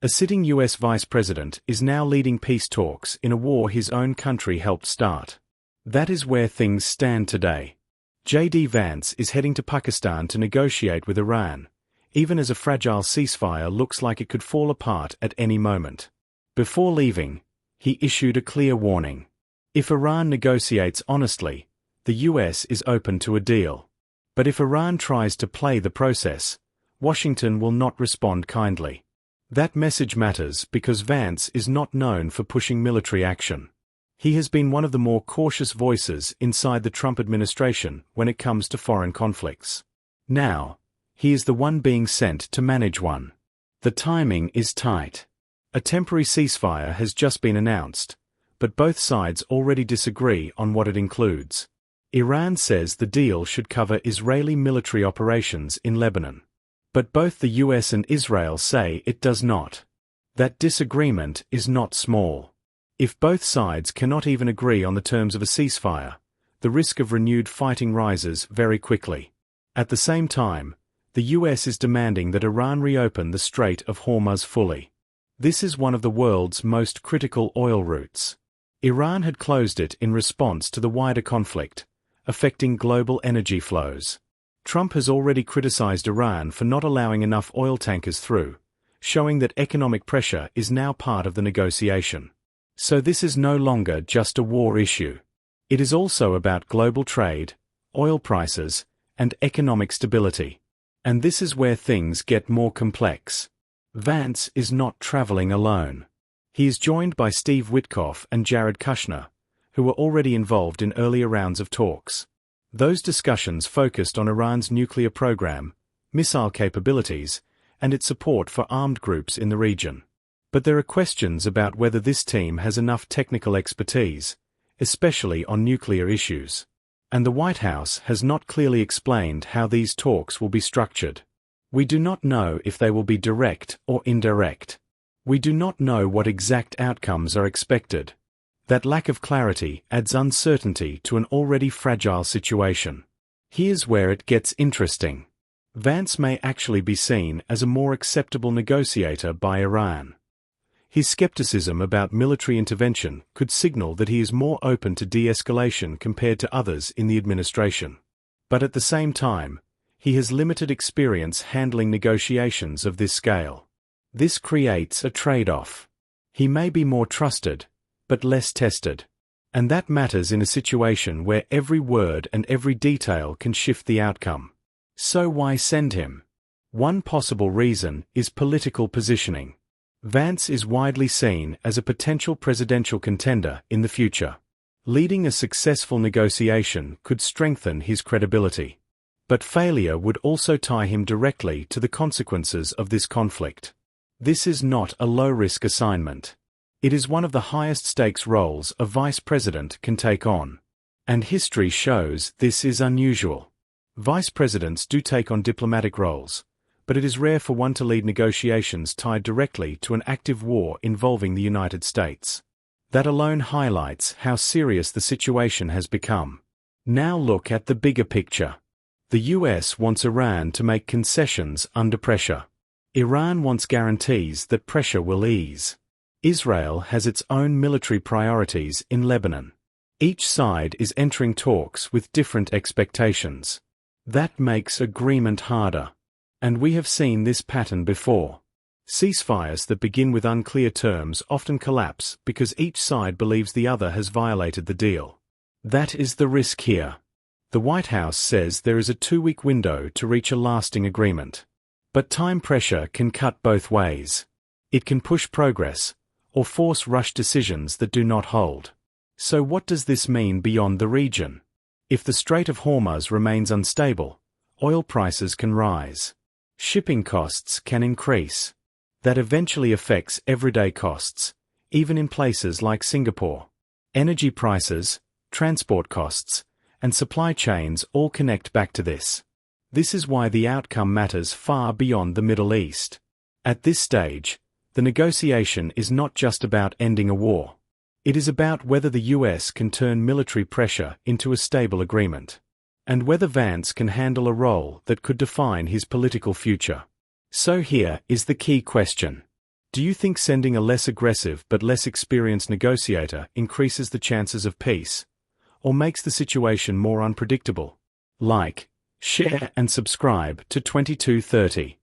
A sitting U.S. vice president is now leading peace talks in a war his own country helped start. That is where things stand today. J.D. Vance is heading to Pakistan to negotiate with Iran, even as a fragile ceasefire looks like it could fall apart at any moment. Before leaving, he issued a clear warning. If Iran negotiates honestly, the U.S. is open to a deal. But if Iran tries to play the process, Washington will not respond kindly. That message matters because Vance is not known for pushing military action. He has been one of the more cautious voices inside the Trump administration when it comes to foreign conflicts. Now, he is the one being sent to manage one. The timing is tight. A temporary ceasefire has just been announced, but both sides already disagree on what it includes. Iran says the deal should cover Israeli military operations in Lebanon. But both the US and Israel say it does not. That disagreement is not small. If both sides cannot even agree on the terms of a ceasefire, the risk of renewed fighting rises very quickly. At the same time, the US is demanding that Iran reopen the Strait of Hormuz fully. This is one of the world's most critical oil routes. Iran had closed it in response to the wider conflict, affecting global energy flows. Trump has already criticized Iran for not allowing enough oil tankers through, showing that economic pressure is now part of the negotiation. So this is no longer just a war issue. It is also about global trade, oil prices, and economic stability. And this is where things get more complex. Vance is not traveling alone. He is joined by Steve Witkoff and Jared Kushner, who were already involved in earlier rounds of talks. Those discussions focused on Iran's nuclear program, missile capabilities, and its support for armed groups in the region. But there are questions about whether this team has enough technical expertise, especially on nuclear issues. And the White House has not clearly explained how these talks will be structured. We do not know if they will be direct or indirect. We do not know what exact outcomes are expected. That lack of clarity adds uncertainty to an already fragile situation. Here's where it gets interesting. Vance may actually be seen as a more acceptable negotiator by Iran. His skepticism about military intervention could signal that he is more open to de-escalation compared to others in the administration. But at the same time, he has limited experience handling negotiations of this scale. This creates a trade-off. He may be more trusted, but less tested. And that matters in a situation where every word and every detail can shift the outcome. So why send him? One possible reason is political positioning. Vance is widely seen as a potential presidential contender in the future. Leading a successful negotiation could strengthen his credibility. But failure would also tie him directly to the consequences of this conflict. This is not a low-risk assignment. It is one of the highest-stakes roles a vice president can take on. And history shows this is unusual. Vice presidents do take on diplomatic roles, but it is rare for one to lead negotiations tied directly to an active war involving the United States. That alone highlights how serious the situation has become. Now look at the bigger picture. The US wants Iran to make concessions under pressure. Iran wants guarantees that pressure will ease. Israel has its own military priorities in Lebanon. Each side is entering talks with different expectations. That makes agreement harder. And we have seen this pattern before. Ceasefires that begin with unclear terms often collapse because each side believes the other has violated the deal. That is the risk here. The White House says there is a 2-week window to reach a lasting agreement. But time pressure can cut both ways. It can push progress, or force rush decisions that do not hold. So what does this mean beyond the region? If the Strait of Hormuz remains unstable, oil prices can rise. Shipping costs can increase. That eventually affects everyday costs, even in places like Singapore. Energy prices, transport costs, and supply chains all connect back to this. This is why the outcome matters far beyond the Middle East. At this stage, the negotiation is not just about ending a war. It is about whether the US can turn military pressure into a stable agreement. And whether Vance can handle a role that could define his political future. So here is the key question. Do you think sending a less aggressive but less experienced negotiator increases the chances of peace, or makes the situation more unpredictable? Like, share and subscribe to 2230.